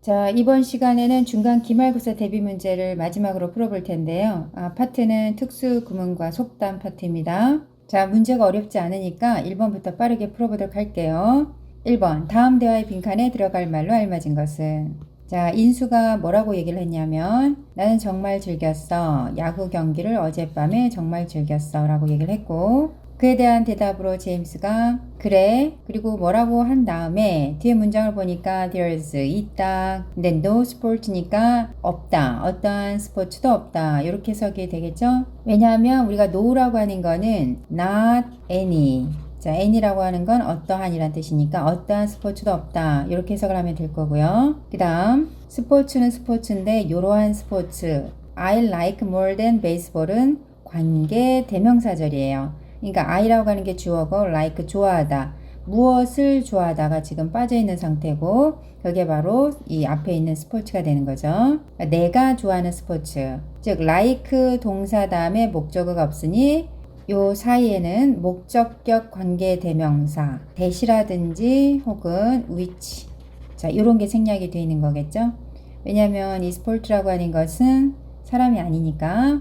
자, 이번 시간에는 중간 기말고사 대비 문제를 마지막으로 풀어볼 텐데요. 파트는 특수 구문과 속담 파트입니다. 자, 문제가 어렵지 않으니까 1번부터 빠르게 풀어보도록 할게요. 1번, 다음 대화의 빈칸에 들어갈 말로 알맞은 것은? 자, 인수가 뭐라고 얘기를 했냐면 나는 정말 즐겼어. 야구 경기를 어젯밤에 정말 즐겼어 라고 얘기를 했고, 그에 대한 대답으로 제임스가 그래 그리고 뭐라고 한 다음에 뒤에 문장을 보니까 there's 있다 근데 no sport니까 없다 어떠한 스포츠도 없다 이렇게 해석이 되겠죠. 왜냐하면 우리가 no라고 하는 거는 not any, 자 any라고 하는 건 어떠한이란 뜻이니까 어떠한 스포츠도 없다 이렇게 해석을 하면 될 거고요. 그 다음 스포츠는 스포츠인데 이러한 스포츠 I like more than baseball은 관계 대명사절이에요. 그러니까 I라고 하는 게 주어고 like 좋아하다. 무엇을 좋아하다가 지금 빠져있는 상태고 그게 바로 이 앞에 있는 스포츠가 되는 거죠. 그러니까 내가 좋아하는 스포츠. 즉 like 동사 다음에 목적어가 없으니 요 사이에는 목적격 관계 대명사 대시라든지 혹은 which 자 이런 게 생략이 되어 있는 거겠죠. 왜냐하면 이 스포츠라고 하는 것은 사람이 아니니까.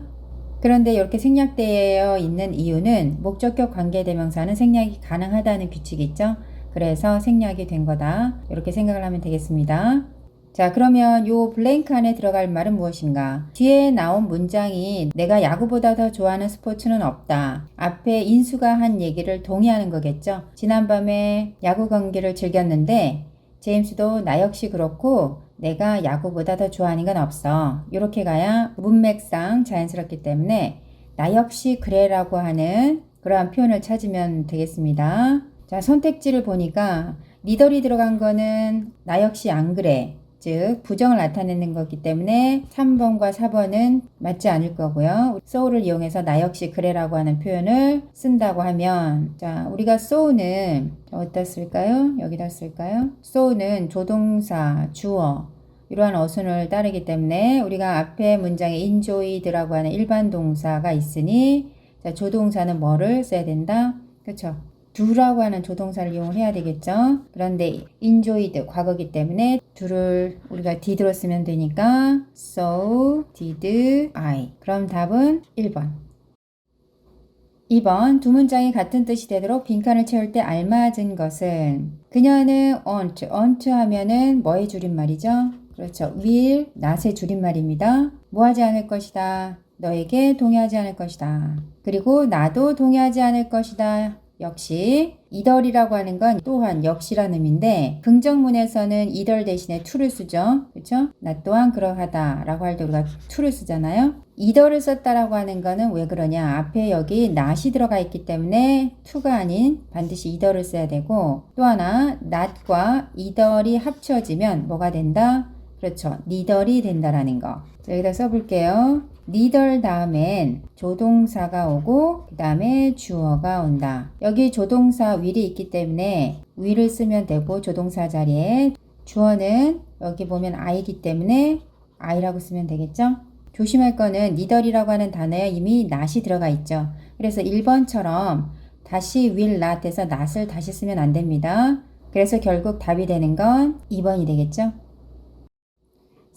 그런데 이렇게 생략되어 있는 이유는 목적격 관계대명사는 생략이 가능하다는 규칙이 있죠. 그래서 생략이 된 거다. 이렇게 생각을 하면 되겠습니다. 자, 그러면 요 블랭크 안에 들어갈 말은 무엇인가? 뒤에 나온 문장이 내가 야구보다 더 좋아하는 스포츠는 없다. 앞에 인수가 한 얘기를 동의하는 거겠죠. 지난밤에 야구 경기를 즐겼는데 제임스도 나 역시 그렇고 내가 야구보다 더 좋아하는 건 없어. 이렇게 가야 문맥상 자연스럽기 때문에 나 역시 그래라고 하는 그러한 표현을 찾으면 되겠습니다. 자, 선택지를 보니까 니덜이 들어간 거는 나 역시 안 그래. 즉 부정을 나타내는 거기 때문에 3번과 4번은 맞지 않을 거고요. so를 이용해서 나 역시 그래라고 하는 표현을 쓴다고 하면 자 우리가 so는 어디다 쓸까요? 여기다 쓸까요? so는 조동사, 주어 이러한 어순을 따르기 때문에 우리가 앞에 문장에 enjoyed라고 하는 일반 동사가 있으니 자 조동사는 뭐를 써야 된다? 그렇죠? do라고 하는 조동사를 이용을 해야 되겠죠. 그런데 enjoyed 과거기 때문에 do를 우리가 did로 쓰면 되니까 so did I. 그럼 답은 1번. 2번 두 문장이 같은 뜻이 되도록 빈칸을 채울 때 알맞은 것은 그녀는 want 하면은 뭐의 줄임말이죠? 그렇죠. will, not의 줄임말입니다. 뭐 하지 않을 것이다. 너에게 동의하지 않을 것이다. 그리고 나도 동의하지 않을 것이다. 역시 either이라고 하는 건 또한 역시라는 의미인데 긍정문에서는 either 대신에 to를 쓰죠. 그렇죠? 나 또한 그러하다 라고 할 때 우리가 to를 쓰잖아요. either를 썼다라고 하는 거는 왜 그러냐? 앞에 여기 not이 들어가 있기 때문에 to가 아닌 반드시 either를 써야 되고 또 하나 not과 either이 합쳐지면 뭐가 된다? 그렇죠. neither이 된다라는 거. 자, 여기다 써볼게요. neither 다음엔 조동사가 오고 그 다음에 주어가 온다. 여기 조동사 will이 있기 때문에 will을 쓰면 되고 조동사 자리에 주어는 여기 보면 I이기 때문에 I라고 쓰면 되겠죠. 조심할 거는 neither이라고 하는 단어에 이미 not이 들어가 있죠. 그래서 1번처럼 다시 will not 해서 not을 다시 쓰면 안 됩니다. 그래서 결국 답이 되는 건 2번이 되겠죠.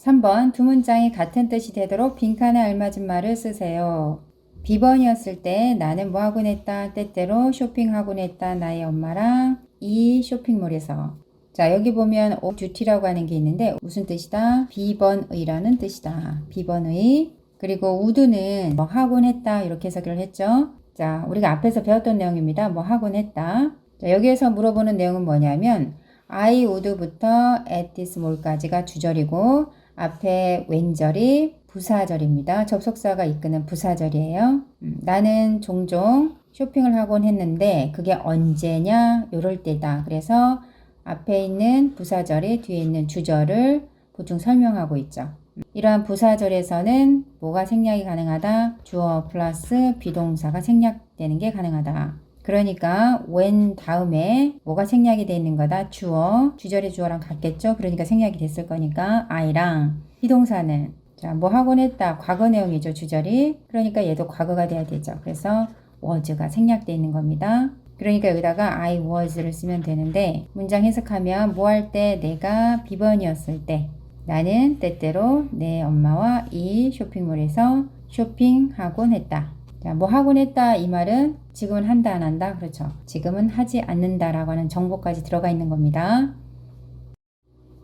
3번 두 문장이 같은 뜻이 되도록 빈칸에 알맞은 말을 쓰세요. B번이었을 때 나는 뭐 하곤 했다. 때때로 쇼핑하곤 했다. 나의 엄마랑 이 쇼핑몰에서. 자 여기 보면 duty라고 하는 게 있는데 무슨 뜻이다? B번의라는 뜻이다. B번의. 그리고 would는 뭐 하곤 했다. 이렇게 해석을 했죠. 자 우리가 앞에서 배웠던 내용입니다. 뭐 하곤 했다. 자 여기에서 물어보는 내용은 뭐냐면 I would부터 at this mall까지가 주절이고 앞에 왼절이 부사절입니다. 접속사가 이끄는 부사절이에요. 나는 종종 쇼핑을 하곤 했는데 그게 언제냐? 요럴 때다. 그래서 앞에 있는 부사절이 뒤에 있는 주절을 보충 설명하고 있죠. 이러한 부사절에서는 뭐가 생략이 가능하다? 주어 플러스 비동사가 생략되는 게 가능하다. 그러니까 when 다음에 뭐가 생략이 되어 있는 거다? 주어, 주절의 주어랑 같겠죠? 그러니까 생략이 됐을 거니까 I랑 비동사는 자, 뭐 하곤 했다. 과거 내용이죠, 주절이. 그러니까 얘도 과거가 돼야 되죠. 그래서 was가 생략되어 있는 겁니다. 그러니까 여기다가 I was를 쓰면 되는데 문장 해석하면 뭐 할 때 내가 B번이었을 때 나는 때때로 내 엄마와 이 쇼핑몰에서 쇼핑하곤 했다. 자, 뭐 하곤 했다 이 말은 지금은 한다 안 한다? 그렇죠. 지금은 하지 않는다 라고 하는 정보까지 들어가 있는 겁니다.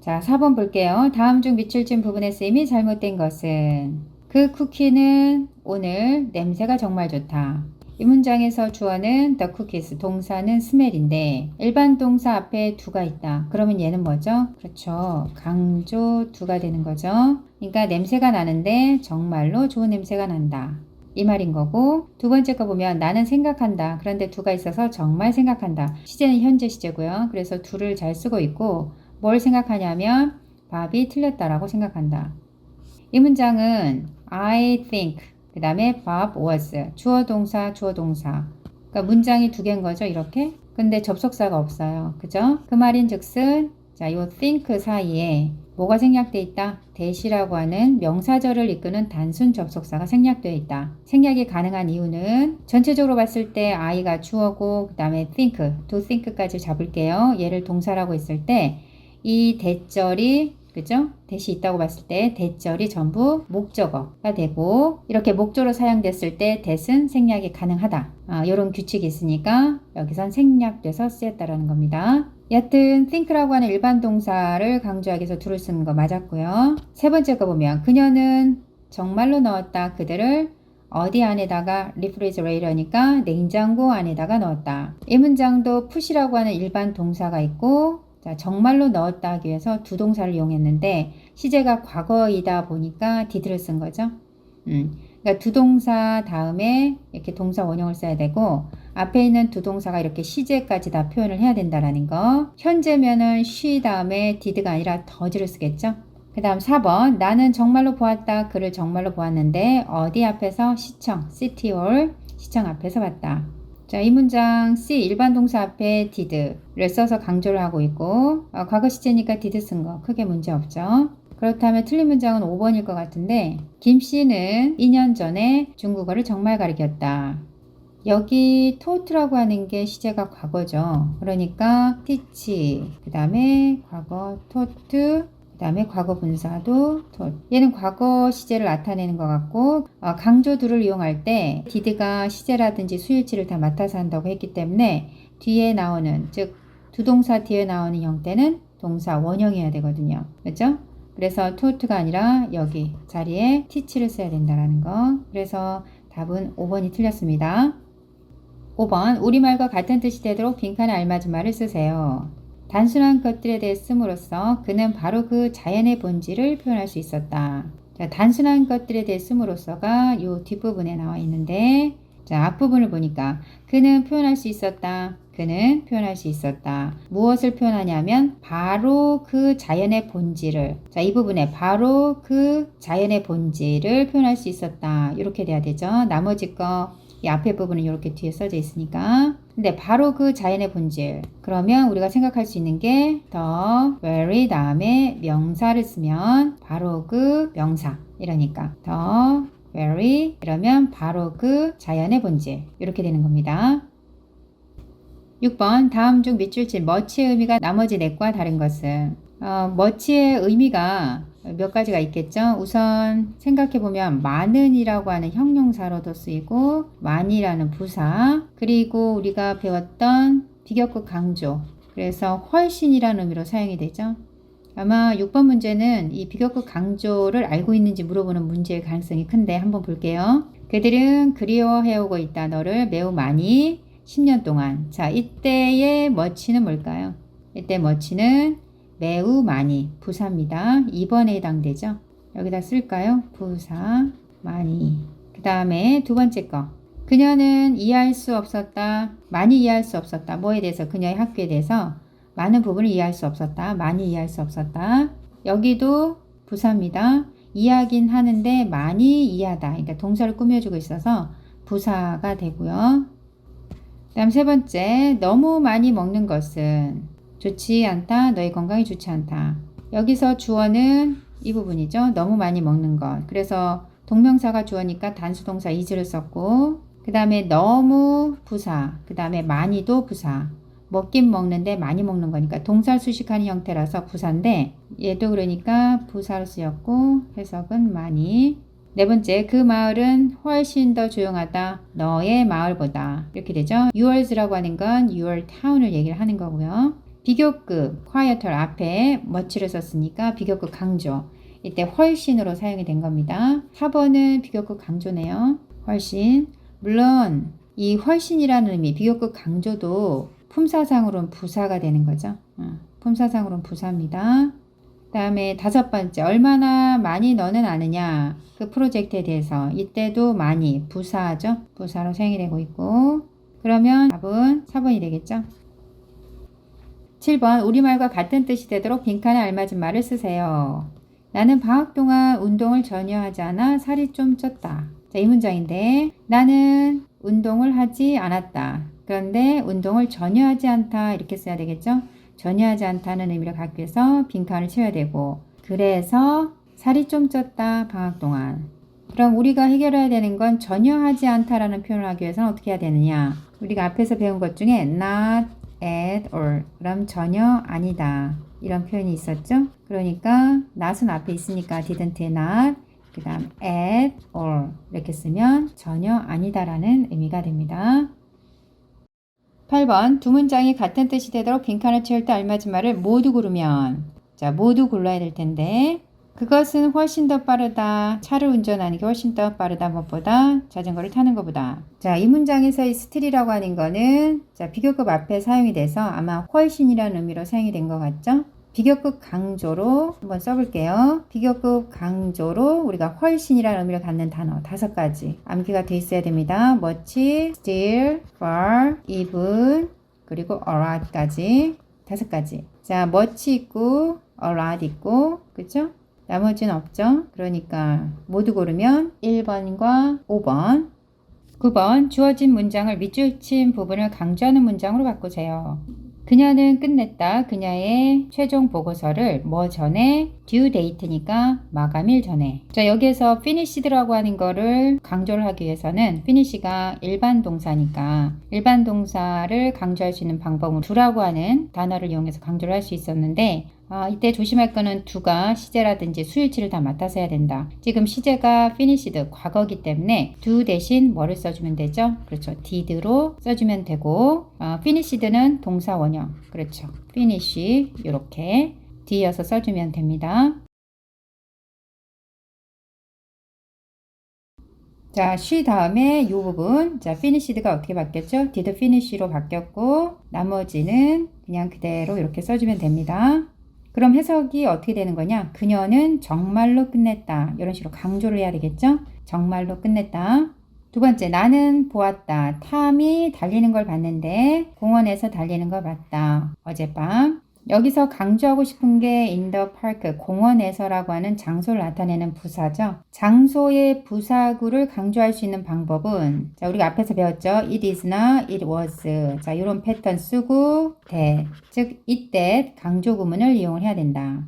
자, 4번 볼게요. 다음 중 밑줄 친 부분의 쓰임이 잘못된 것은 그 쿠키는 오늘 냄새가 정말 좋다. 이 문장에서 주어는 the cookies, 동사는 smell인데 일반 동사 앞에 do가 있다. 그러면 얘는 뭐죠? 그렇죠. 강조 do가 되는 거죠. 그러니까 냄새가 나는데 정말로 좋은 냄새가 난다. 이 말인 거고 두 번째 거 보면 나는 생각한다. 그런데 do가 있어서 정말 생각한다. 시제는 현재 시제고요. 그래서 do를 잘 쓰고 있고 뭘 생각하냐면 밥이 틀렸다라고 생각한다. 이 문장은 I think 그 다음에 Bob was 주어 동사 그러니까 문장이 두 개인 거죠 이렇게. 근데 접속사가 없어요. 그죠? 그 말인즉슨 자, 요 think 사이에 뭐가 생략되어 있다? that이라고 하는 명사절을 이끄는 단순 접속사가 생략되어 있다. 생략이 가능한 이유는 전체적으로 봤을 때 I가 주어고 그 다음에 think, to think까지 잡을게요. 얘를 동사라고 했을 때 이 대절이 그죠? that이 있다고 봤을 때 대절이 전부 목적어가 되고 이렇게 목적으로 사용됐을 때 that은 생략이 가능하다. 이런 규칙이 있으니까 여기선 생략돼서 쓰였다라는 겁니다. 여튼 think라고 하는 일반 동사를 강조하기 위해서 do를 쓰는 거 맞았고요. 세 번째 거 보면 그녀는 정말로 넣었다. 그들을 어디 안에다가 refrigerator니까 냉장고 안에다가 넣었다. 이 문장도 put이라고 하는 일반 동사가 있고 자, 정말로 넣었다 하기 위해서 두 동사를 이용했는데 시제가 과거이다 보니까 did를 쓴 거죠. 그러니까 두 동사 다음에 이렇게 동사 원형을 써야 되고 앞에 있는 두 동사가 이렇게 시제까지 다 표현을 해야 된다라는 거. 현재면은 she 다음에 did가 아니라 does를 쓰겠죠. 그 다음 4번 나는 정말로 보았다. 그를 정말로 보았는데 어디 앞에서? 시청, city hall, 시청 앞에서 봤다. 자, 이 문장 C 일반 동사 앞에 did를 써서 강조를 하고 있고 과거 시제니까 did 쓴 거 크게 문제 없죠. 그렇다면 틀린 문장은 5번일 것 같은데 김 씨는 2년 전에 중국어를 정말 가르쳤다. 여기 taught라고 하는 게 시제가 과거죠. 그러니까 teach 그 다음에 과거 taught 그 다음에 과거 분사도 taught. 얘는 과거 시제를 나타내는 것 같고 강조 do를 이용할 때 did가 시제라든지 수일치를 다 맡아서 한다고 했기 때문에 뒤에 나오는 즉 두 동사 뒤에 나오는 형태는 동사 원형이어야 되거든요. 그렇죠? 그래서 taught가 아니라 여기 자리에 teach를 써야 된다는 거. 그래서 답은 5번이 틀렸습니다. 5번 우리말과 같은 뜻이 되도록 빈칸에 알맞은 말을 쓰세요. 단순한 것들에 대해 씀으로써 그는 바로 그 자연의 본질을 표현할 수 있었다. 자, 단순한 것들에 대해 씀으로써가 이 뒷부분에 나와 있는데 자, 앞부분을 보니까 그는 표현할 수 있었다. 그는 표현할 수 있었다. 무엇을 표현하냐면 바로 그 자연의 본질을 자, 이 부분에 바로 그 자연의 본질을 표현할 수 있었다. 이렇게 돼야 되죠. 나머지 거 이 앞에 부분은 이렇게 뒤에 써져 있으니까 근데 바로 그 자연의 본질 그러면 우리가 생각할 수 있는 게 the very 다음에 명사를 쓰면 바로 그 명사 이러니까 the very 이러면 바로 그 자연의 본질 이렇게 되는 겁니다. 6번 다음 중 밑줄 친 much의 의미가 나머지 넷과 다른 것은 much의 의미가 몇 가지가 있겠죠. 우선 생각해보면 많은이라고 하는 형용사로도 쓰이고 많이라는 부사 그리고 우리가 배웠던 비교급 강조 그래서 훨씬이라는 의미로 사용이 되죠. 아마 6번 문제는 이 비교급 강조를 알고 있는지 물어보는 문제일 가능성이 큰데 한번 볼게요. 그들은 그리워해오고 있다. 너를 매우 많이 10년 동안. 자, 이때의 much는 뭘까요? 이때 much는 매우 많이 부사입니다. 2번에 해당되죠. 여기다 쓸까요? 부사 많이. 그 다음에 두 번째 거. 그녀는 이해할 수 없었다. 많이 이해할 수 없었다. 뭐에 대해서? 그녀의 학교에 대해서 많은 부분을 이해할 수 없었다. 많이 이해할 수 없었다. 여기도 부사입니다. 이해하긴 하는데 많이 이해하다. 그러니까 동사를 꾸며주고 있어서 부사가 되고요. 그 다음 세 번째. 너무 많이 먹는 것은 좋지 않다. 너의 건강이 좋지 않다. 여기서 주어는 이 부분이죠. 너무 많이 먹는 것. 그래서 동명사가 주어니까 단수동사 is를 썼고 그 다음에 너무 부사. 그 다음에 많이도 부사. 먹긴 먹는데 많이 먹는 거니까 동사를 수식하는 형태라서 부사인데 얘도 그러니까 부사로 쓰였고 해석은 많이. 네 번째, 그 마을은 훨씬 더 조용하다. 너의 마을보다. 이렇게 되죠. Yours라고 하는 건 your town을 얘기를 하는 거고요. 비교급, quieter 앞에 much를 썼으니까 비교급 강조. 이때 훨씬으로 사용이 된 겁니다. 4번은 비교급 강조네요. 훨씬. 물론 이 훨씬이라는 의미, 비교급 강조도 품사상으로는 부사가 되는 거죠. 품사상으로는 부사입니다. 그 다음에 5번째, 얼마나 많이 너는 아느냐. 그 프로젝트에 대해서. 이때도 많이 부사죠. 부사로 사용이 되고 있고. 그러면 답은 4번이 되겠죠. 7번, 우리말과 같은 뜻이 되도록 빈칸에 알맞은 말을 쓰세요. 나는 방학 동안 운동을 전혀 하지 않아 살이 좀 쪘다. 자, 이 문장인데 나는 운동을 하지 않았다. 그런데 운동을 전혀 하지 않다 이렇게 써야 되겠죠. 전혀 하지 않다는 의미를 갖기 위해서 빈칸을 채워야 되고 그래서 살이 좀 쪘다 방학 동안. 그럼 우리가 해결해야 되는 건 전혀 하지 않다라는 표현을 하기 위해서는 어떻게 해야 되느냐. 우리가 앞에서 배운 것 중에 not at all 그럼 전혀 아니다 이런 표현이 있었죠. 그러니까 not은 앞에 있으니까 didn't not 그 다음 at all 이렇게 쓰면 전혀 아니다라는 의미가 됩니다. 8번 두 문장이 같은 뜻이 되도록 빈칸을 채울 때 알맞은 말을 모두 고르면 자 모두 골라야 될 텐데 그것은 훨씬 더 빠르다. 차를 운전하는 게 훨씬 더 빠르다. 무엇보다 자전거를 타는 것보다. 자, 이 문장에서 이 스틸이라고 하는 거는 자 비교급 앞에 사용이 돼서 아마 훨씬이라는 의미로 사용이 된 것 같죠? 비교급 강조로 한번 써볼게요. 비교급 강조로 우리가 훨씬이라는 의미를 갖는 단어 5가지 암기가 돼 있어야 됩니다. much, still, far, even, 그리고 a lot까지 5가지. 자, much 있고 a lot 있고 그쵸? 나머지는 없죠. 그러니까 모두 고르면 1번과 5번. 9번 주어진 문장을 밑줄 친 부분을 강조하는 문장으로 바꾸세요. 그녀는 끝냈다. 그녀의 최종 보고서를 뭐 전에 due date니까 마감일 전에. 자 여기에서 finished라고 하는 거를 강조를 하기 위해서는 finish가 일반 동사니까 일반 동사를 강조할 수 있는 방법은 do라고 하는 단어를 이용해서 강조를 할 수 있었는데 이때 조심할 거는 do가 시제라든지 수일치를 다 맡아서 해야 된다. 지금 시제가 finished 과거기 때문에 do 대신 뭐를 써주면 되죠? 그렇죠. did로 써주면 되고 finished는 동사 원형. 그렇죠. finish 이렇게 뒤이어서 써주면 됩니다. 자, she 다음에 이 부분 자, finished가 어떻게 바뀌었죠? did finish로 바뀌었고 나머지는 그냥 그대로 이렇게 써주면 됩니다. 그럼 해석이 어떻게 되는 거냐? 그녀는 정말로 끝냈다. 이런 식으로 강조를 해야 되겠죠? 정말로 끝냈다. 두 번째, 나는 보았다. 탐이 달리는 걸 봤는데 공원에서 달리는 걸 봤다. 어젯밤. 여기서 강조하고 싶은 게 in the park, 공원에서라고 하는 장소를 나타내는 부사죠. 장소의 부사구를 강조할 수 있는 방법은 자 우리가 앞에서 배웠죠. It is나 it was. 자 이런 패턴 쓰고 that. 즉 이때 강조 구문을 이용을 해야 된다.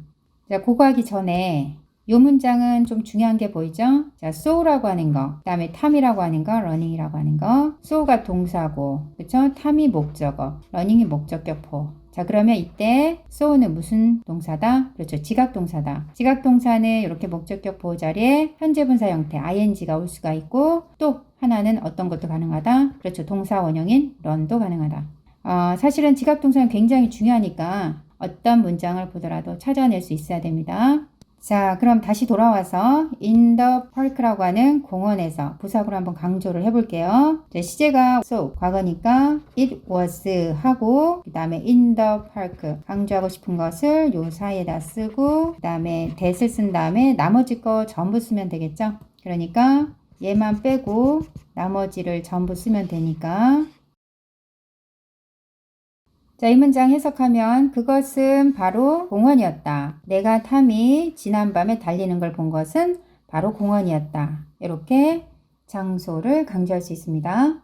자 그거 하기 전에 이 문장은 좀 중요한 게 보이죠? 자, so라고 하는 거, 그 다음에 탐이라고 하는 거, running이라고 하는 거. so가 동사고, 그쵸? 탐이 목적어, running이 목적격포. 자, 그러면 이때 so는 무슨 동사다? 그렇죠. 지각동사다. 지각동사는 이렇게 목적격포 자리에 현재분사 형태, ing가 올 수가 있고, 또 하나는 어떤 것도 가능하다? 그렇죠. 동사 원형인 run도 가능하다. 사실은 지각동사는 굉장히 중요하니까 어떤 문장을 보더라도 찾아낼 수 있어야 됩니다. 자, 그럼 다시 돌아와서 in the park라고 하는 공원에서 부사구로 한번 강조를 해볼게요. 자, 시제가 so, 과거니까 it was 하고 그 다음에 in the park 강조하고 싶은 것을 요 사이에다 쓰고 그 다음에 that을 쓴 다음에 나머지 거 전부 쓰면 되겠죠. 그러니까 얘만 빼고 나머지를 전부 쓰면 되니까 자, 이 문장 해석하면 그것은 바로 공원이었다. 내가 탐이 지난밤에 달리는 걸 본 것은 바로 공원이었다. 이렇게 장소를 강조할 수 있습니다.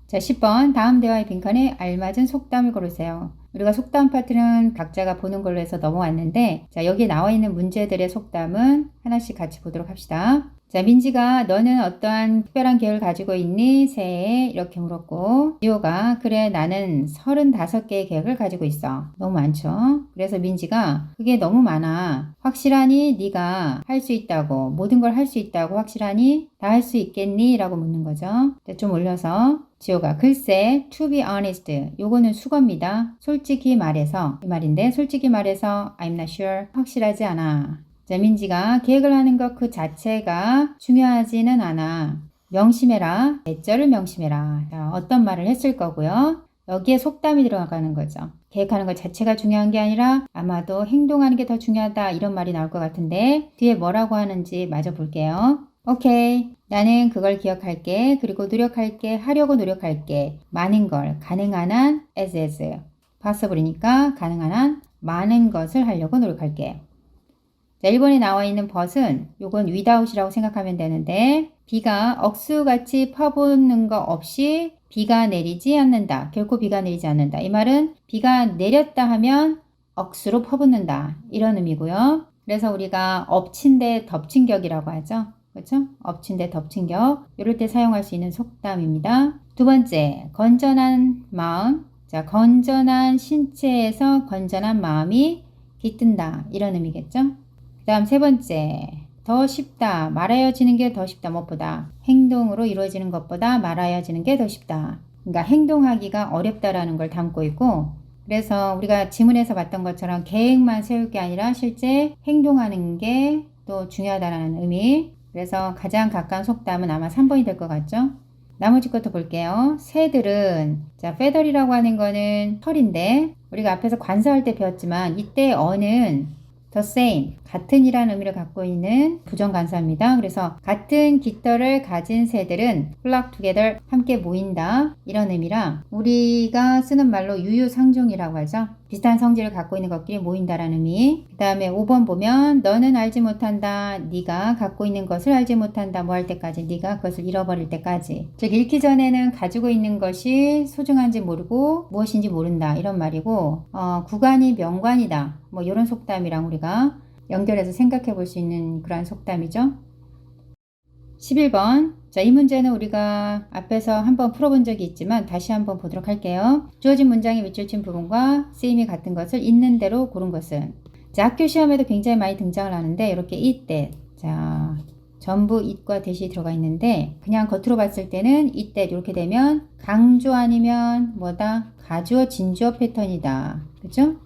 자, 10번 다음 대화의 빈칸에 알맞은 속담을 고르세요. 우리가 속담 파트는 각자가 보는 걸로 해서 넘어왔는데 자, 여기 나와 있는 문제들의 속담은 하나씩 같이 보도록 합시다. 자, 자, 민지가 너는 어떠한 특별한 계획을 가지고 있니? 새해 이렇게 물었고 지호가 그래 나는 35개의 계획을 가지고 있어. 너무 많죠? 그래서 민지가 그게 너무 많아. 확실하니? 네가 할 수 있다고 모든 걸 할 수 있다고 확실하니? 다 할 수 있겠니? 라고 묻는 거죠. 좀 올려서 지호가 글쎄 to be honest 요거는 수거입니다. 솔직히 말해서 이 말인데 솔직히 말해서 I'm not sure 확실하지 않아. 자, 민지가 계획을 하는 것 그 자체가 중요하지는 않아. 명심해라. 대절을 명심해라. 자, 어떤 말을 했을 거고요. 여기에 속담이 들어가는 거죠. 계획하는 것 자체가 중요한 게 아니라 아마도 행동하는 게 더 중요하다 이런 말이 나올 것 같은데 뒤에 뭐라고 하는지 마저 볼게요. 오케이. 나는 그걸 기억할게. 그리고 노력할게. 하려고 노력할게. 많은 걸 가능한 한 as possible이니까 가능한 한 많은 것을 하려고 노력할게. 자, 1번에 나와 있는 벗은 요건 without이라고 생각하면 되는데 비가 억수같이 퍼붓는 거 없이 비가 내리지 않는다. 결코 비가 내리지 않는다. 이 말은 비가 내렸다 하면 억수로 퍼붓는다. 이런 의미고요. 그래서 우리가 엎친 데 덮친 격이라고 하죠. 그렇죠? 엎친 데 덮친 격. 이럴 때 사용할 수 있는 속담입니다. 두 번째, 건전한 마음. 자, 건전한 신체에서 건전한 마음이 깃든다. 이런 의미겠죠? 그 다음 세 번째, 더 쉽다. 말하여지는 게 더 쉽다. 무엇보다 행동으로 이루어지는 것보다 말하여지는 게 더 쉽다. 그러니까 행동하기가 어렵다라는 걸 담고 있고 그래서 우리가 지문에서 봤던 것처럼 계획만 세울 게 아니라 실제 행동하는 게 또 중요하다는 의미. 그래서 가장 가까운 속담은 아마 3번이 될 것 같죠? 나머지 것도 볼게요. 새들은 자, feather이라고 하는 거는 털인데 우리가 앞에서 관사할 때 배웠지만 이때 어는 the same, 같은 이라는 의미를 갖고 있는 부정관사입니다. 그래서 같은 깃털을 가진 새들은 flock together, 함께 모인다 이런 의미라 우리가 쓰는 말로 유유상종이라고 하죠. 비슷한 성질을 갖고 있는 것끼리 모인다라는 의미. 그 다음에 5번 보면 너는 알지 못한다. 네가 갖고 있는 것을 알지 못한다. 뭐 할 때까지? 네가 그것을 잃어버릴 때까지. 즉 읽기 전에는 가지고 있는 것이 소중한지 모르고 무엇인지 모른다 이런 말이고 구간이 명관이다. 뭐 이런 속담이랑 우리가 연결해서 생각해 볼 수 있는 그런 속담이죠. 11번. 자, 이 문제는 우리가 앞에서 한번 풀어본 적이 있지만 다시 한번 보도록 할게요. 주어진 문장의 밑줄 친 부분과 쓰임이 같은 것을 있는 대로 고른 것은 자, 학교 시험에도 굉장히 많이 등장을 하는데 이렇게 it, that. 자, 전부 it과 that이 들어가 있는데 그냥 겉으로 봤을 때는 it, that 이렇게 되면 강조 아니면 뭐다? 가주어, 진주어 패턴이다. 그죠?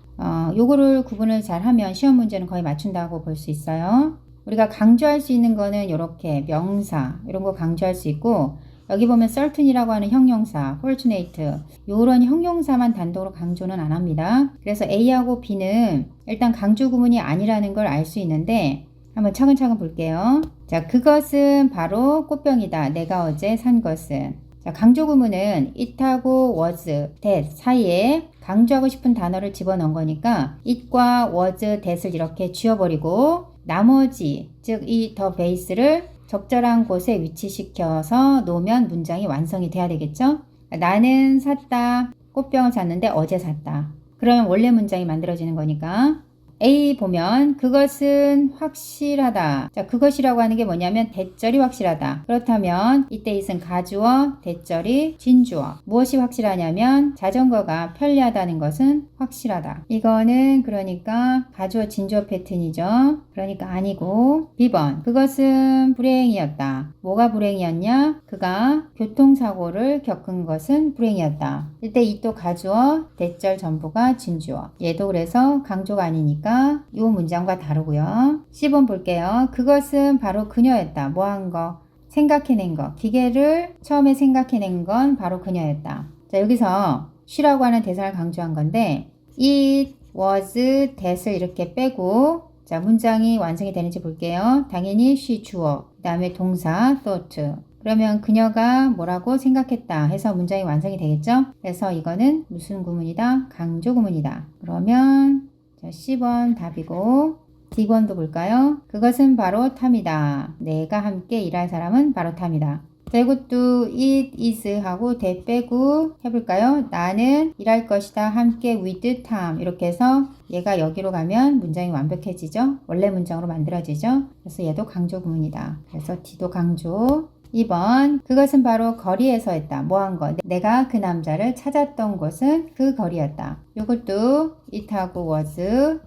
요거를 구분을 잘 하면 시험 문제는 거의 맞춘다고 볼 수 있어요. 우리가 강조할 수 있는 거는 이렇게 명사 이런 거 강조할 수 있고 여기 보면 certain이라고 하는 형용사, fortunate 요런 형용사만 단독으로 강조는 안 합니다. 그래서 A하고 B는 일단 강조 구문이 아니라는 걸 알 수 있는데 한번 차근차근 볼게요. 자, 그것은 바로 꽃병이다. 내가 어제 산 것은. 자, 강조 구문은 it하고 was, that 사이에 강조하고 싶은 단어를 집어넣은 거니까 it과 was, that을 이렇게 지워버리고 나머지 즉 이 더 베이스를 적절한 곳에 위치시켜서 놓으면 문장이 완성이 돼야 되겠죠? 나는 샀다. 꽃병을 샀는데 어제 샀다. 그러면 원래 문장이 만들어지는 거니까 A 보면 그것은 확실하다. 자, 그것이라고 하는 게 뭐냐면 대절이 확실하다. 그렇다면 이때 있은 가주어, 대절이 진주어. 무엇이 확실하냐면 자전거가 편리하다는 것은 확실하다. 이거는 그러니까 가주어, 진주어 패턴이죠. 그러니까 아니고 B번 그것은 불행이었다. 뭐가 불행이었냐? 그가 교통사고를 겪은 것은 불행이었다. 이때 이 또 가주어, 대절 전부가 진주어. 얘도 그래서 강조가 아니니까 이 문장과 다르고요. 10번 볼게요. 그것은 바로 그녀였다. 뭐 한 거? 생각해낸 거. 기계를 처음에 생각해낸 건 바로 그녀였다. 자, 여기서 she라고 하는 대상을 강조한 건데 it was that을 이렇게 빼고 자, 문장이 완성이 되는지 볼게요. 당연히 she 주어, 그 다음에 동사 thought. 그러면 그녀가 뭐라고 생각했다 해서 문장이 완성이 되겠죠? 그래서 이거는 무슨 구문이다? 강조 구문이다. 그러면 자, 10번 답이고 D번도 볼까요? 그것은 바로 탐이다. 내가 함께 일할 사람은 바로 탐이다. 자, 이것도 it is 하고 that 빼고 해볼까요? 나는 일할 것이다. 함께 with Tom. 이렇게 해서 얘가 여기로 가면 문장이 완벽해지죠. 원래 문장으로 만들어지죠. 그래서 얘도 강조 구문이다. 그래서 D도 강조. 2번 그것은 바로 거리에서 했다. 뭐 한 거? 내가 그 남자를 찾았던 곳은 그 거리였다. 이것도 it하고 was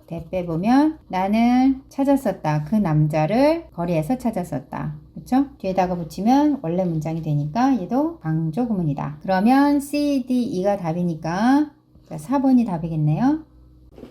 that 빼보면 나는 찾았었다. 그 남자를 거리에서 찾았었다. 그렇죠? 뒤에다가 붙이면 원래 문장이 되니까 얘도 강조 구문이다. 그러면 C, D, E가 답이니까 자, 4번이 답이겠네요.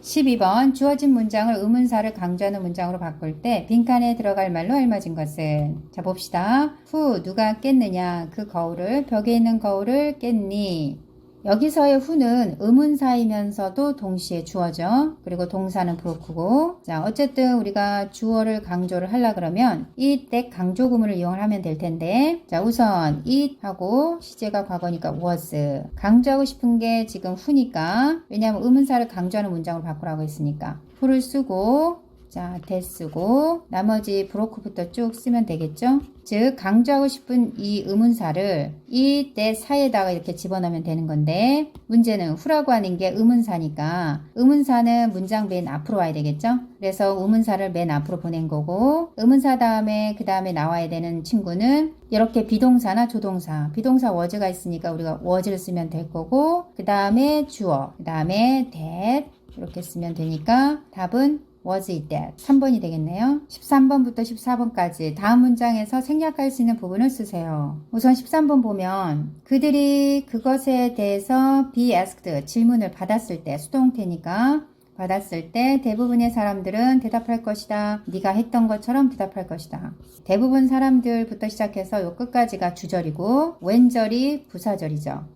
12번 주어진 문장을 의문사를 강조하는 문장으로 바꿀 때 빈칸에 들어갈 말로 알맞은 것은 자 봅시다. 후 누가 깼느냐 그 거울을 벽에 있는 거울을 깼니. 여기서의 who는 의문사이면서도 동시에 주어죠. 그리고 동사는 broke고 자 어쨌든 우리가 주어를 강조를 하려 그러면 it, that 강조 구문을 이용하면 될 텐데 자 우선 it 하고 시제가 과거니까 was 강조하고 싶은 게 지금 who니까 왜냐하면 의문사를 강조하는 문장으로 바꾸라고 했으니까 who를 쓰고 자, that 쓰고 나머지 broke부터 쭉 쓰면 되겠죠? 즉 강조하고 싶은 이 의문사를 이 that 사이에다가 이렇게 집어넣으면 되는 건데 문제는 who라고 하는 게 의문사니까 의문사는 문장 맨 앞으로 와야 되겠죠? 그래서 의문사를 맨 앞으로 보낸 거고 의문사 다음에 그 다음에 나와야 되는 친구는 이렇게 비동사나 조동사 비동사 was가 있으니까 우리가 was를 쓰면 될 거고 그 다음에 주어 그 다음에 that 이렇게 쓰면 되니까 답은 was it that 3번이 되겠네요. 13번부터 14번까지 다음 문장에서 생략할 수 있는 부분을 쓰세요. 우선 13번 보면 그들이 그것에 대해서 be asked 질문을 받았을 때 수동태니까 받았을 때 대부분의 사람들은 대답할 것이다. 네가 했던 것처럼 대답할 것이다. 대부분 사람들부터 시작해서 요 끝까지가 주절이고 왼절이 부사절이죠.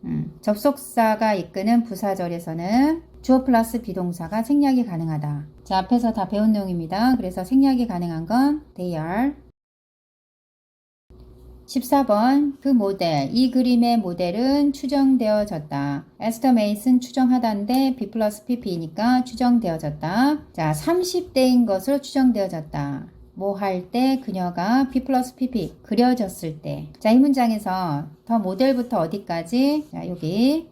접속사가 이끄는 부사절에서는 주어 플러스 비동사가 생략이 가능하다. 자, 앞에서 다 배운 내용입니다. 그래서 생략이 가능한 건 they are. 14번 그 모델, 이 그림의 모델은 추정되어졌다. 에스터 메이슨 추정하다인데 B 플러스 PP니까 추정되어졌다. 자, 30대인 것으로 추정되어졌다. 뭐 할 때 그녀가 B 플러스 PP 그려졌을 때. 자, 이 문장에서 더 모델부터 어디까지? 자,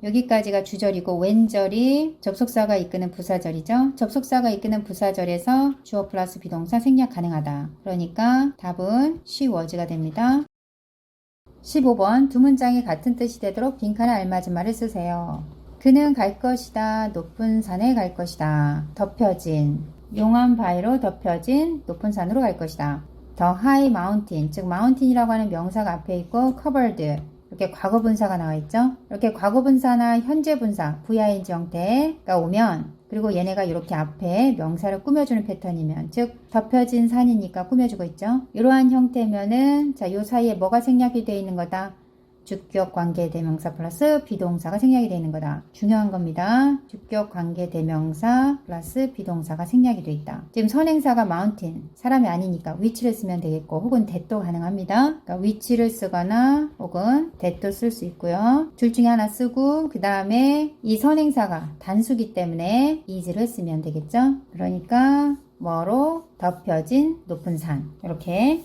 여기까지가 주절이고 왼절이 접속사가 이끄는 부사절이죠. 접속사가 이끄는 부사절에서 주어 플러스 비동사 생략 가능하다. 그러니까 답은 she was가 됩니다. 15번 두 문장이 같은 뜻이 되도록 빈칸에 알맞은 말을 쓰세요. 그는 갈 것이다. 높은 산에 갈 것이다. 덮여진 용암 바위로 덮여진 높은 산으로 갈 것이다. The high mountain, 즉 mountain이라고 하는 명사가 앞에 있고 covered, 이렇게 과거분사가 나와 있죠. 이렇게 과거분사나 현재분사, VING 형태가 오면 그리고 얘네가 이렇게 앞에 명사를 꾸며주는 패턴이면 즉 덮여진 산이니까 꾸며주고 있죠. 이러한 형태면은 자, 요 사이에 뭐가 생략이 되어 있는 거다? 주격 관계 대명사 플러스 비동사가 생략이 되어 있는 거다. 중요한 겁니다. 주격 관계 대명사 플러스 비동사가 생략이 되어 있다. 지금 선행사가 mountain, 사람이 아니니까 which를 쓰면 되겠고 혹은 that도 가능합니다. 그러니까 which를 쓰거나 혹은 that도 쓸 수 있고요. 둘 중에 하나 쓰고 그 다음에 이 선행사가 단수기 때문에 is를 쓰면 되겠죠. 그러니까 뭐로 덮여진 높은 산 이렇게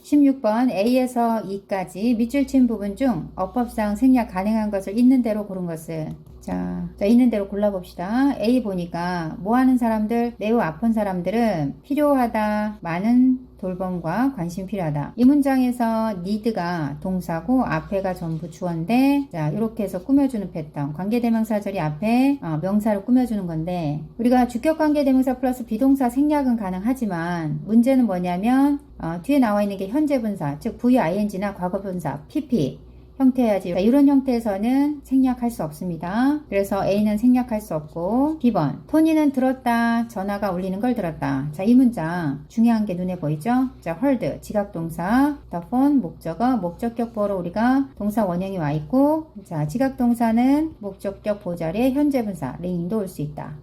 16번 A에서 E까지 밑줄 친 부분 중 어법상 생략 가능한 것을 있는 대로 고른 것은 자, 있는 대로 골라봅시다. A 보니까 뭐 하는 사람들? 매우 아픈 사람들은 필요하다. 많은 돌봄과 관심 필요하다. 이 문장에서 need가 동사고 앞에가 전부 주어인데 자, 이렇게 해서 꾸며주는 패턴. 관계대명사절이 앞에 명사를 꾸며주는 건데 우리가 주격관계대명사 플러스 비동사 생략은 가능하지만 문제는 뭐냐면 뒤에 나와 있는 게 현재분사, 즉 VING나 과거분사, PP 형태여야지. 자, 이런 형태에서는 생략할 수 없습니다. 그래서 A는 생략할 수 없고 B번 토니는 들었다. 전화가 울리는 걸 들었다. 자, 이 문장 중요한 게 눈에 보이죠? 자, heard 지각동사, the phone 목적어, 목적격 보어로 우리가 동사 원형이 와 있고 자, 지각동사는 목적격 보자리에 현재분사 ring도 올 수 있다.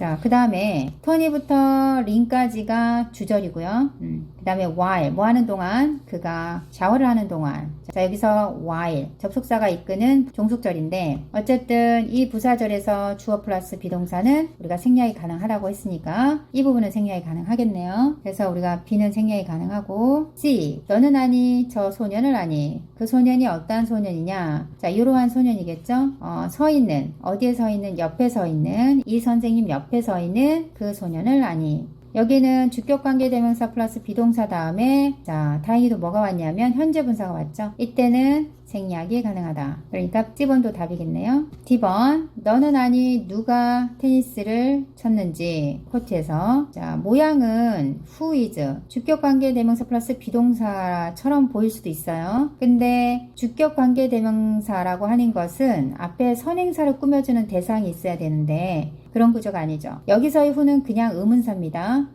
자, 그 다음에 토니부터 린까지가 주절이고요. 그 다음에 while, 뭐 하는 동안? 그가 샤워를 하는 동안. 자, 여기서 while, 접속사가 이끄는 종속절인데 어쨌든 이 부사절에서 주어 플러스 비동사는 우리가 생략이 가능하다고 했으니까 이 부분은 생략이 가능하겠네요. 그래서 우리가 B는 생략이 가능하고 C, 너는 아니, 저 소년을 아니. 그 소년이 어떠한 소년이냐? 자, 이러한 소년이겠죠? 서 있는, 어디에 서 있는? 옆에 서 있는, 이 선생님 옆에 서 있는 그 소년을 아니. 여기는 주격관계대명사 플러스 비동사 다음에 자 다행히도 뭐가 왔냐면 현재 분사가 왔죠. 이때는 생략이 가능하다. 그러니까 D번도 답이겠네요. D번 너는 아니 누가 테니스를 쳤는지 코트에서 자 모양은 who is 주격관계대명사 플러스 비동사처럼 보일 수도 있어요. 근데 주격관계대명사라고 하는 것은 앞에 선행사를 꾸며주는 대상이 있어야 되는데 그런 구조가 아니죠. 여기서의 who는 그냥 의문사입니다.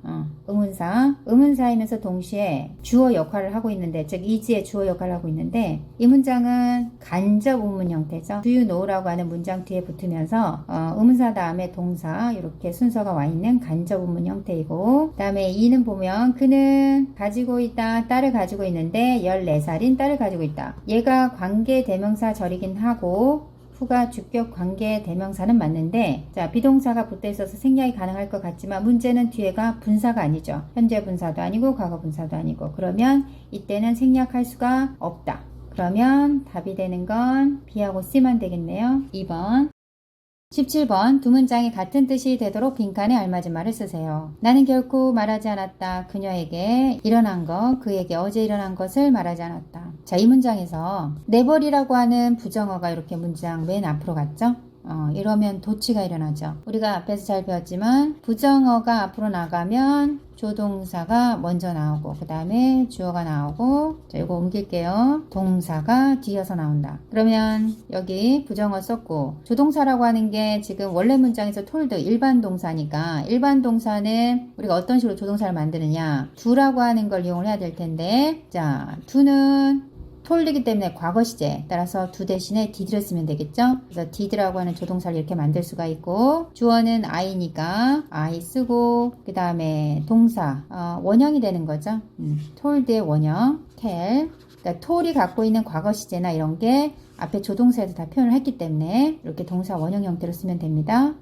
의문사. 의문사이면서 동시에 주어 역할을 하고 있는데, 즉 is의 주어 역할을 하고 있는데 이 문장은 간접 의문 형태죠. Do you know라고 하는 문장 뒤에 붙으면서 의문사 다음에 동사 이렇게 순서가 와 있는 간접 의문 형태이고 그 다음에 이는 보면 그는 가지고 있다. 딸을 가지고 있는데 14살인 딸을 가지고 있다. 얘가 관계대명사절이긴 하고 후가 주격 관계 대명사는 맞는데 자 비동사가 붙어 있어서 생략이 가능할 것 같지만 문제는 뒤에가 분사가 아니죠. 현재 분사도 아니고 과거 분사도 아니고 그러면 이때는 생략할 수가 없다. 그러면 답이 되는 건 B하고 C만 되겠네요. 2번 17번 두 문장이 같은 뜻이 되도록 빈칸에 알맞은 말을 쓰세요. 나는 결코 말하지 않았다. 그녀에게 일어난 것, 그에게 어제 일어난 것을 말하지 않았다. 자, 이 문장에서 never이라고 하는 부정어가 이렇게 문장 맨 앞으로 갔죠? 이러면 도치가 일어나죠. 우리가 앞에서 잘 배웠지만 부정어가 앞으로 나가면 조동사가 먼저 나오고 그 다음에 주어가 나오고 자 이거 옮길게요. 동사가 뒤어서 나온다. 그러면 여기 부정어 썼고 조동사라고 하는 게 지금 원래 문장에서 told 일반 동사니까 일반 동사는 우리가 어떤 식으로 조동사를 만드느냐 do라고 하는 걸 이용을 해야 될 텐데 자 do는 told이기 때문에 과거 시제 따라서 do 대신에 did를 쓰면 되겠죠. 그래서 did라고 하는 조동사를 이렇게 만들 수가 있고 주어는 I니까 I 쓰고 그 다음에 동사 원형이 되는 거죠. told의 원형 tell 그러니까 told이 갖고 있는 과거 시제나 이런 게 앞에 조동사에서 다 표현을 했기 때문에 이렇게 동사 원형 형태로 쓰면 됩니다.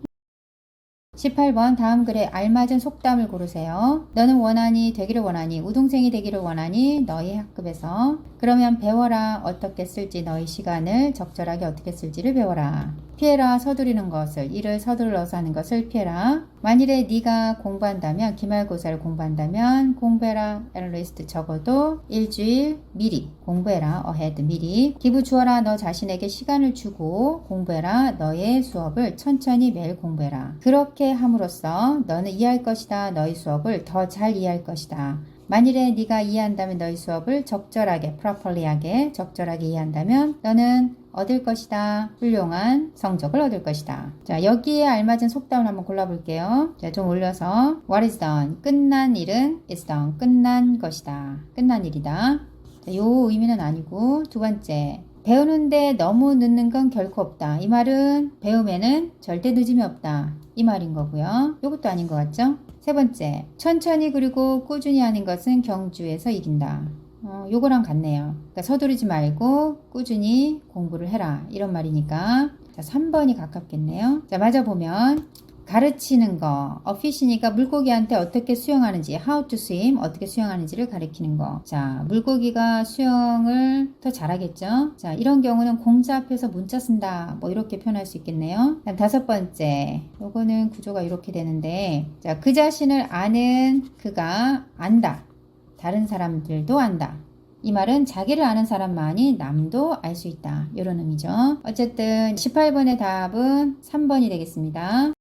18번 다음 글에 알맞은 속담을 고르세요. 너는 원하니 되기를 원하니 우동생이 되기를 원하니 너희 학급에서 그러면 배워라 어떻게 쓸지 너희 시간을 적절하게 어떻게 쓸지를 배워라. 피해라 서두르는 것을 일을 서둘러서 하는 것을 피해라. 만일에 네가 공부한다면 기말고사를 공부한다면 공부해라 at 적어도 일주일 미리 공부해라 ahead 미리 기부 주어라 너 자신에게 시간을 주고 공부해라 너의 수업을 천천히 매일 공부해라. 그렇게 함으로써 너는 이해할 것이다. 너희 수업을 더 잘 이해할 것이다. 만일에 네가 이해한다면 너희 수업을 적절하게 properly하게 적절하게 이해한다면 너는 얻을 것이다. 훌륭한 성적을 얻을 것이다. 자 여기에 알맞은 속담을 한번 골라볼게요. 자 좀 올려서 What is done? 끝난 일은 is done. 끝난 것이다. 끝난 일이다. 자, 요 의미는 아니고 두 번째 배우는데 너무 늦는 건 결코 없다. 이 말은 배움에는 절대 늦음이 없다. 이 말인 거고요. 요것도 아닌 것 같죠? 세 번째 천천히 그리고 꾸준히 하는 것은 경주에서 이긴다. 요거랑 같네요. 그러니까 서두르지 말고 꾸준히 공부를 해라. 이런 말이니까 자 3번이 가깝겠네요. 자 맞아보면 가르치는 거 어피시니까 물고기한테 어떻게 수영하는지 how to swim 어떻게 수영하는지를 가르치는 거. 자 물고기가 수영을 더 잘하겠죠. 자 이런 경우는 공자 앞에서 문자 쓴다 뭐 이렇게 표현할 수 있겠네요. 다음 다섯 번째 요거는 구조가 이렇게 되는데 자 그 자신을 아는 그가 안다. 다른 사람들도 안다. 이 말은 자기를 아는 사람만이 남도 알 수 있다. 이런 의미죠. 어쨌든 18번의 답은 3번이 되겠습니다.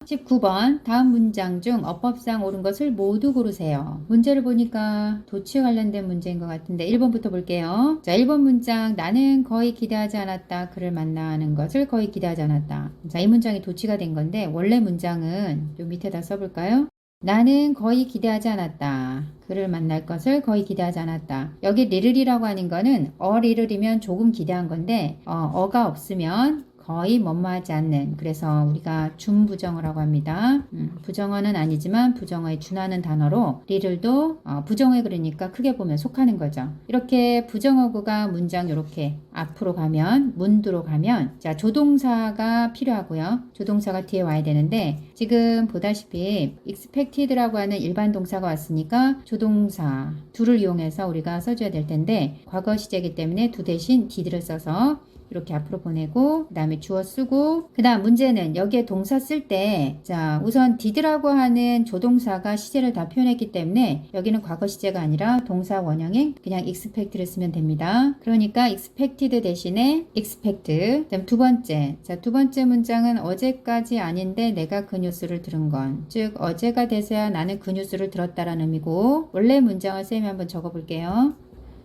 19번 다음 문장 중 어법상 옳은 것을 모두 고르세요. 문제를 보니까 도치에 관련된 문제인 것 같은데 1번부터 볼게요. 자 1번 문장 나는 거의 기대하지 않았다. 그를 만나는 것을 거의 기대하지 않았다. 자 이 문장이 도치가 된 건데 원래 문장은 요 밑에다 써볼까요? 나는 거의 기대하지 않았다. 그를 만날 것을 거의 기대하지 않았다. 여기 리를이라고 하는 거는 리를이면 조금 기대한 건데 어가 없으면 거의 뭐뭐하지 않는, 그래서 우리가 준부정어라고 합니다. 부정어는 아니지만 부정어에 준하는 단어로 리를도 부정어에 그러니까 크게 보면 속하는 거죠. 이렇게 부정어구가 문장 이렇게 앞으로 가면, 문두로 가면, 자, 조동사가 필요하고요. 조동사가 뒤에 와야 되는데 지금 보다시피 expected라고 하는 일반 동사가 왔으니까 조동사 do를 이용해서 우리가 써줘야 될 텐데 과거 시제이기 때문에 do 대신 did를 써서 이렇게 앞으로 보내고 그 다음에 주어 쓰고, 그 다음 문제는 여기에 동사 쓸 때 자, 우선 did라고 하는 조동사가 시제를 다 표현했기 때문에 여기는 과거 시제가 아니라 동사 원형인 그냥 expect를 쓰면 됩니다. 그러니까 expected 대신에 expect. 그다음 두 번째, 자, 두 번째 문장은 어제까지 아닌데 내가 그 뉴스를 들은 건, 즉 어제가 돼서야 나는 그 뉴스를 들었다라는 의미고, 원래 문장을 쌤이 한번 적어 볼게요.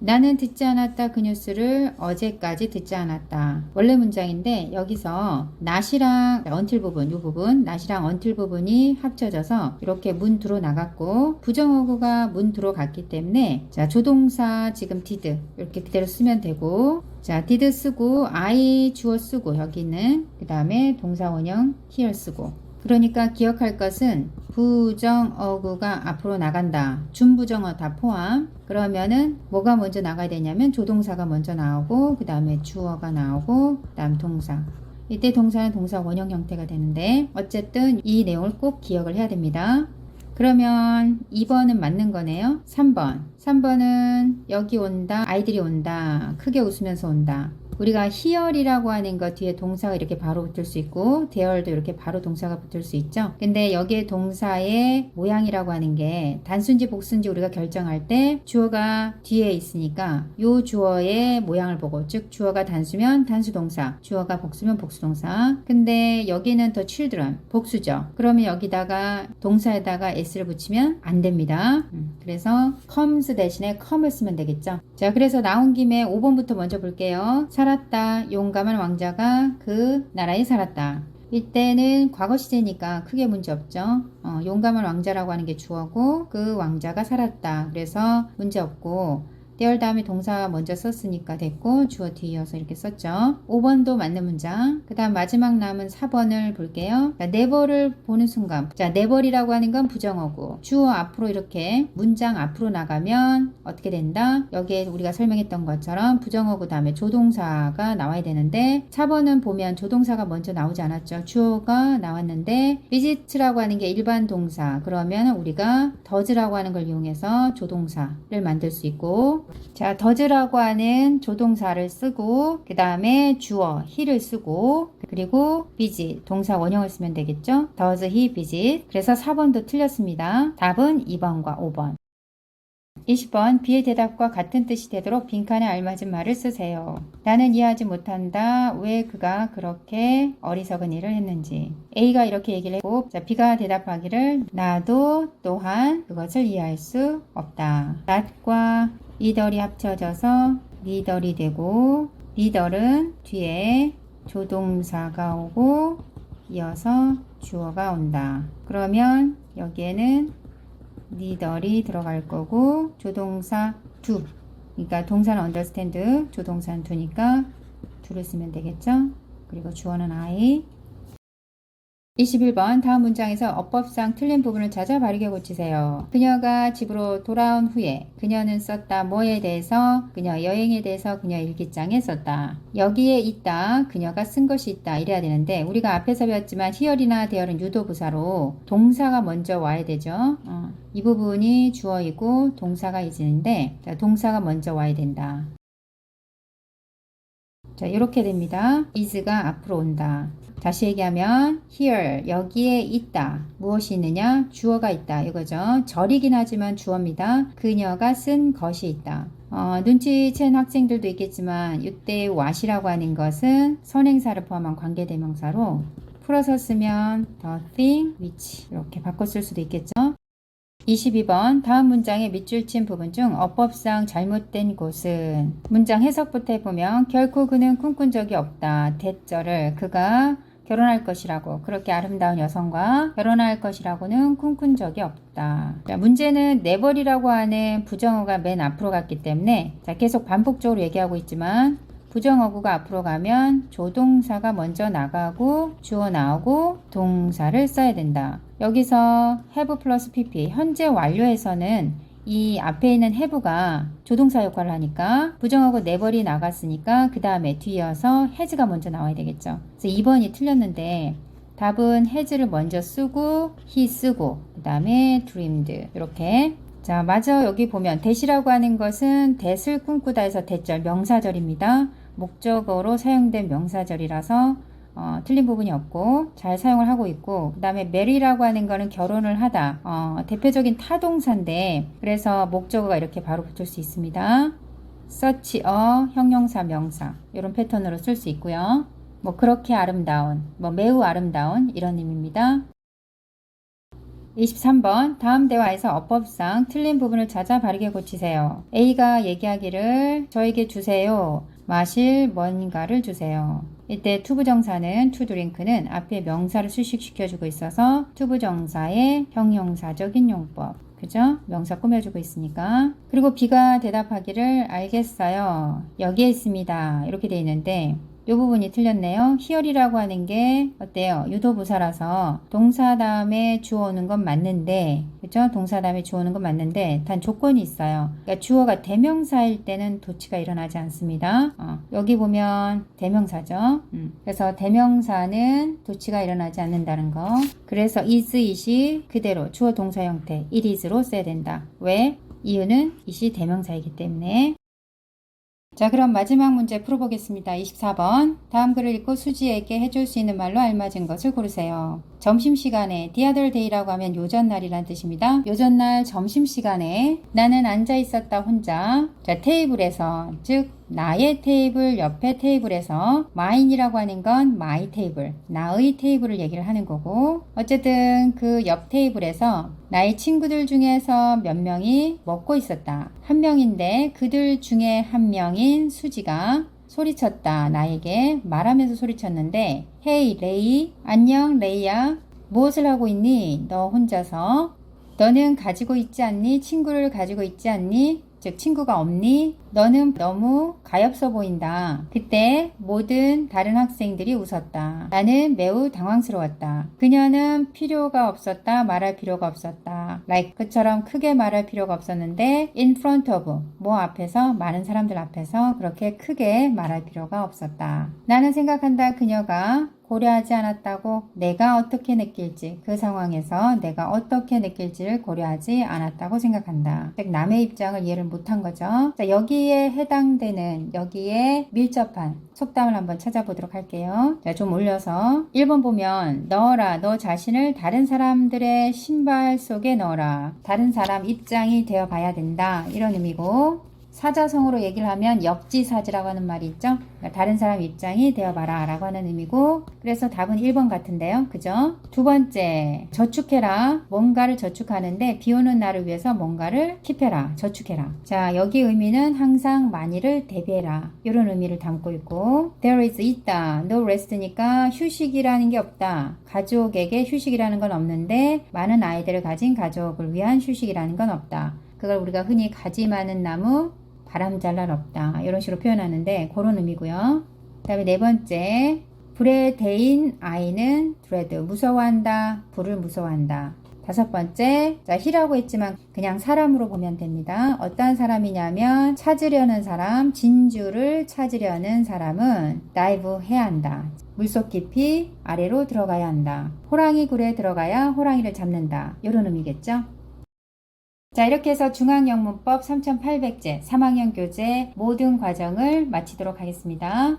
나는 듣지 않았다. 그 뉴스를 어제까지 듣지 않았다. 원래 문장인데 여기서 not이랑 until 부분, 이 부분 not이랑 until 부분이 합쳐져서 이렇게 문두로 나갔고 부정어구가 문두로 갔기 때문에 자, 조동사 지금 did 이렇게 그대로 쓰면 되고, 자, did 쓰고 I 주어 쓰고 여기는 그 다음에 동사 원형 here 쓰고, 그러니까 기억할 것은 부정어구가 앞으로 나간다. 준부정어 다 포함. 그러면은 뭐가 먼저 나가야 되냐면 조동사가 먼저 나오고 그 다음에 주어가 나오고 그 다음 동사. 이때 동사는 동사 원형 형태가 되는데 어쨌든 이 내용을 꼭 기억을 해야 됩니다. 그러면 2번은 맞는 거네요. 3번은 여기 온다, 아이들이 온다, 크게 웃으면서 온다. 우리가 here이라고 하는 것 뒤에 동사가 이렇게 바로 붙을 수 있고 there도 이렇게 바로 동사가 붙을 수 있죠. 근데 여기에 동사의 모양이라고 하는 게 단수인지 복수인지 우리가 결정할 때 주어가 뒤에 있으니까 요 주어의 모양을 보고, 즉 주어가 단수면 단수동사, 주어가 복수면 복수동사. 근데 여기는 the children 복수죠. 그러면 여기다가 동사에다가 s를 붙이면 안 됩니다. 그래서 comes 대신에 come을 쓰면 되겠죠. 자, 그래서 나온 김에 5번부터 먼저 볼게요. 살았다. 용감한 왕자가 그 나라에 살았다. 이때는 과거 시제니까 크게 문제 없죠. 용감한 왕자라고 하는 게 주어고 그 왕자가 살았다. 그래서 문제 없고 there 다음에 동사 먼저 썼으니까 됐고 주어 뒤이어서 이렇게 썼죠. 5번도 맞는 문장. 그 다음 마지막 남은 4번을 볼게요. 자, never를 보는 순간, 자, never이라고 하는 건 부정어고 주어 앞으로 이렇게 문장 앞으로 나가면 어떻게 된다? 여기에 우리가 설명했던 것처럼 부정어구 다음에 조동사가 나와야 되는데 4번은 보면 조동사가 먼저 나오지 않았죠. 주어가 나왔는데 visit라고 하는 게 일반 동사, 그러면 우리가 does라고 하는 걸 이용해서 조동사를 만들 수 있고, 자, does라고 하는 조동사를 쓰고 그 다음에 주어 he를 쓰고 그리고 visit 동사 원형을 쓰면 되겠죠. does he visit. 그래서 4번도 틀렸습니다. 답은 2번과 5번. 20번 B의 대답과 같은 뜻이 되도록 빈칸에 알맞은 말을 쓰세요. 나는 이해하지 못한다. 왜 그가 그렇게 어리석은 일을 했는지. A가 이렇게 얘기를 했고, 자, B가 대답하기를 나도 또한 그것을 이해할 수 없다. not과 either이 합쳐져서 neither이 되고, neither은 뒤에 조동사가 오고 이어서 주어가 온다. 그러면 여기에는 neither이 들어갈 거고 조동사 do, 그러니까 동사는 understand, 조동사는 do니까 do를 쓰면 되겠죠. 그리고 주어는 I. 21번 다음 문장에서 어법상 틀린 부분을 찾아 바르게 고치세요. 그녀가 집으로 돌아온 후에 그녀는 썼다. 뭐에 대해서? 그녀 여행에 대해서 그녀 일기장에 썼다. 여기에 있다. 그녀가 쓴 것이 있다. 이래야 되는데 우리가 앞에서 배웠지만 here이나 there는 유도부사로 동사가 먼저 와야 되죠. 이 부분이 주어이고 동사가 is인데 자, 동사가 먼저 와야 된다. 자, 이렇게 됩니다. is가 앞으로 온다. 다시 얘기하면 here 여기에 있다. 무엇이 있느냐? 주어가 있다. 이거죠. 절이긴 하지만 주어입니다. 그녀가 쓴 것이 있다. 눈치챈 학생들도 있겠지만 이때 what이라고 하는 것은 선행사를 포함한 관계대명사로 풀어서 쓰면 the thing which 이렇게 바꿔 쓸 수도 있겠죠. 22번 다음 문장의 밑줄 친 부분 중 어법상 잘못된 곳은, 문장 해석부터 해보면 결코 그는 꿈꾼 적이 없다. 대절을 그가 결혼할 것이라고, 그렇게 아름다운 여성과 결혼할 것이라고는 꿈꾼 적이 없다. 자, 문제는 never이라고 하는 부정어가 맨 앞으로 갔기 때문에 자, 계속 반복적으로 얘기하고 있지만 부정어구가 앞으로 가면 조동사가 먼저 나가고 주어 나오고 동사를 써야 된다. 여기서 have 플러스 pp 현재 완료에서는 이 앞에 있는 have가 조동사 역할을 하니까 부정어구 never이 나갔으니까 그 다음에 뒤이어서 has가 먼저 나와야 되겠죠. 그래서 2번이 틀렸는데 답은 has를 먼저 쓰고 he 쓰고 그 다음에 dreamed 이렇게. 자, 마저 여기 보면 that이라고 하는 것은 that을 꿈꾸다 해서 that절 명사절입니다. 목적어로 사용된 명사절이라서 틀린 부분이 없고 잘 사용을 하고 있고, 그 다음에 marry라고 하는 거는 결혼을 하다, 대표적인 타동사인데 그래서 목적어가 이렇게 바로 붙을 수 있습니다. such a 형용사 명사 이런 패턴으로 쓸 수 있고요. 뭐 그렇게 아름다운, 뭐 매우 아름다운 이런 의미입니다. 23번 다음 대화에서 어법상 틀린 부분을 찾아 바르게 고치세요. A가 얘기하기를 저에게 주세요. 마실 뭔가를 주세요. 이때 투부정사는 to drink는 앞에 명사를 수식시켜주고 있어서 투부정사의 형용사적인 용법. 그죠? 명사 꾸며주고 있으니까. 그리고 B가 대답하기를 알겠어요. 여기에 있습니다. 이렇게 돼 있는데 이 부분이 틀렸네요. here이라고 하는 게 어때요? 유도부사라서 동사 다음에 주어 오는 건 맞는데, 그죠? 동사 다음에 주어 오는 건 맞는데 단 조건이 있어요. 그러니까 주어가 대명사일 때는 도치가 일어나지 않습니다. 여기 보면 대명사죠. 그래서 대명사는 도치가 일어나지 않는다는 거. 그래서 is, it이 그대로 주어 동사 형태 it is로 써야 된다. 왜? 이유는 it이 대명사이기 때문에. 자, 그럼 마지막 문제 풀어보겠습니다. 24번. 다음 글을 읽고 수지에게 해줄 수 있는 말로 알맞은 것을 고르세요. 점심시간에 the other day라고 하면 요전날이란 뜻입니다. 요전날 점심시간에 나는 앉아 있었다 혼자. 자, 테이블에서, 즉 나의 테이블 옆에 테이블에서 mine이라고 하는 건 my 테이블, 나의 테이블을 얘기를 하는 거고, 어쨌든 그 옆 테이블에서 나의 친구들 중에서 몇 명이 먹고 있었다. 한 명인데 그들 중에 한 명인 수지가 소리쳤다. 나에게 말하면서 소리쳤는데 헤이 레이, 안녕 레이야, 무엇을 하고 있니? 너 혼자서. 너는 가지고 있지 않니? 친구를 가지고 있지 않니? 즉 친구가 없니? 너는 너무 가엾어 보인다. 그때 모든 다른 학생들이 웃었다. 나는 매우 당황스러웠다. 그녀는 필요가 없었다. 말할 필요가 없었다. like 그처럼 크게 말할 필요가 없었는데 in front of 뭐 앞에서, 많은 사람들 앞에서 그렇게 크게 말할 필요가 없었다. 나는 생각한다. 그녀가 고려하지 않았다고. 내가 어떻게 느낄지, 그 상황에서 내가 어떻게 느낄지를 고려하지 않았다고 생각한다. 즉 남의 입장을 이해를 못한 거죠. 자, 여기에 해당되는, 여기에 밀접한 속담을 한번 찾아보도록 할게요. 자, 좀 올려서 1번 보면 넣어라. 너 자신을 다른 사람들의 신발 속에 넣어라. 다른 사람 입장이 되어 봐야 된다. 이런 의미고, 사자성어로 얘기를 하면 역지사지라고 하는 말이 있죠. 그러니까 다른 사람 입장이 되어봐라 라고 하는 의미고, 그래서 답은 1번 같은데요. 그죠? 두 번째, 저축해라. 뭔가를 저축하는데 비 오는 날을 위해서 뭔가를 킵해라. 저축해라. 자, 여기 의미는 항상 만일을 대비해라. 이런 의미를 담고 있고, there is 있다. no rest니까 휴식이라는 게 없다. 가족에게 휴식이라는 건 없는데 많은 아이들을 가진 가족을 위한 휴식이라는 건 없다. 그걸 우리가 흔히 가지 많은 나무 바람 잘 날 없다. 이런 식으로 표현하는데 그런 의미고요. 그 다음에 네 번째, 불에 데인 아이는 dread, 무서워한다. 불을 무서워한다. 다섯 번째, 자, 히라고 했지만 그냥 사람으로 보면 됩니다. 어떤 사람이냐면 찾으려는 사람, 진주를 찾으려는 사람은 dive 해야 한다. 물속 깊이 아래로 들어가야 한다. 호랑이 굴에 들어가야 호랑이를 잡는다. 이런 의미겠죠. 자, 이렇게 해서 중앙영문법 3800제 3학년 교재 모든 과정을 마치도록 하겠습니다.